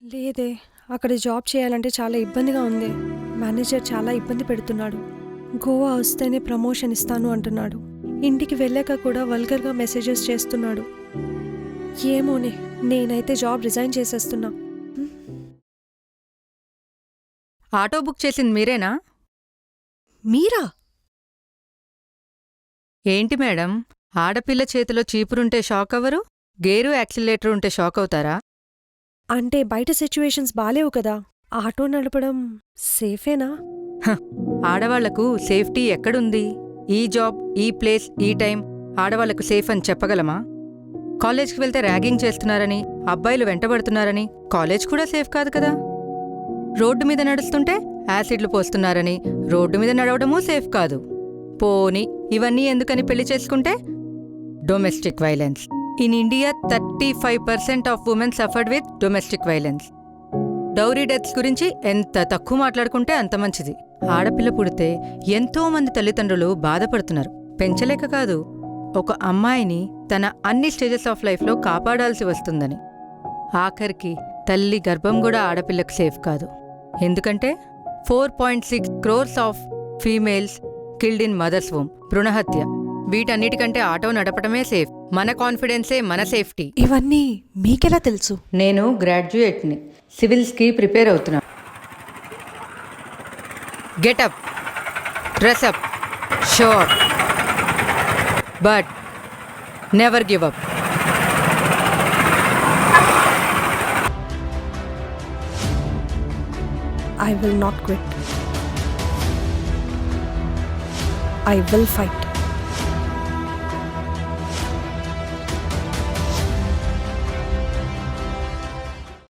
లేదే, అక్కడ జాబ్ చేయాలంటే చాలా ఇబ్బందిగా ఉంది. మేనేజర్ చాలా ఇబ్బంది పెడుతున్నాడు. గోవా వస్తేనే ప్రమోషన్ ఇస్తాను అంటున్నాడు. ఇంటికి వెళ్ళాక కూడా వల్గర్గా మెసేజెస్ చేస్తున్నాడు. ఏమోనే, నేనైతే జాబ్ రిజైన్ చేసేస్తున్నా. ఆటో బుక్ చేసింది మీరేనా? మీరా? ఏంటి మేడం, ఆడపిల్ల చేతిలో చీపురుంటే షాక్ అవ్వరు, గేరు యాక్సిలేటర్ ఉంటే షాక్ అవుతారా? అంటే బయట సిచ్యువేషన్స్ బాలేవు కదా, ఆటో నడపడం సేఫేనా? ఆడవాళ్లకు సేఫ్టీ ఎక్కడుంది? ఈ జాబ్, ఈ ప్లేస్, ఈ టైం ఆడవాళ్లకు సేఫ్ అని చెప్పగలమా? కాలేజ్కి వెళ్తే ర్యాగింగ్ చేస్తున్నారని, అబ్బాయిలు వెంటబడుతున్నారని కాలేజ్ కూడా సేఫ్ కాదు కదా. రోడ్డు మీద నడుస్తుంటే యాసిడ్లు పోస్తున్నారని రోడ్డు మీద నడవడమూ సేఫ్ కాదు. పోని ఇవన్నీ ఎందుకని పెళ్లి చేసుకుంటే? Domestic violence. In India 35% of women suffered with domestic violence. Dowry deaths గురించి ఎంత తక్కువ మాట్లాడుకుంటే అంత మంచిది. ఆడపిల్ల పుడితే ఎంతో మంది తల్లిదండ్రులు బాధపడుతున్నారు. పెంచలేక కాదు, ఒక అమ్మాయిని తన అన్ని స్టేజెస్ ఆఫ్ లైఫ్లో కాపాడాల్సి వస్తుందని. ఆఖరికి తల్లి గర్భం కూడా ఆడపిల్లకు సేఫ్ కాదు. ఎందుకంటే 4.6 crores of females killed in mother's womb. భ్రూణహత్య. వీటన్నిటికంటే ఆటో నడపడమే సేఫ్. మన కాన్ఫిడెన్సే మన సేఫ్టీ. ఇవన్నీ మీకెలా తెలుసు? నేను గ్రాడ్యుయేట్ని, సివిల్స్కి ప్రిపేర్ అవుతున్నా. Get up, dress up, shore, but never give up. I will not quit. I will fight.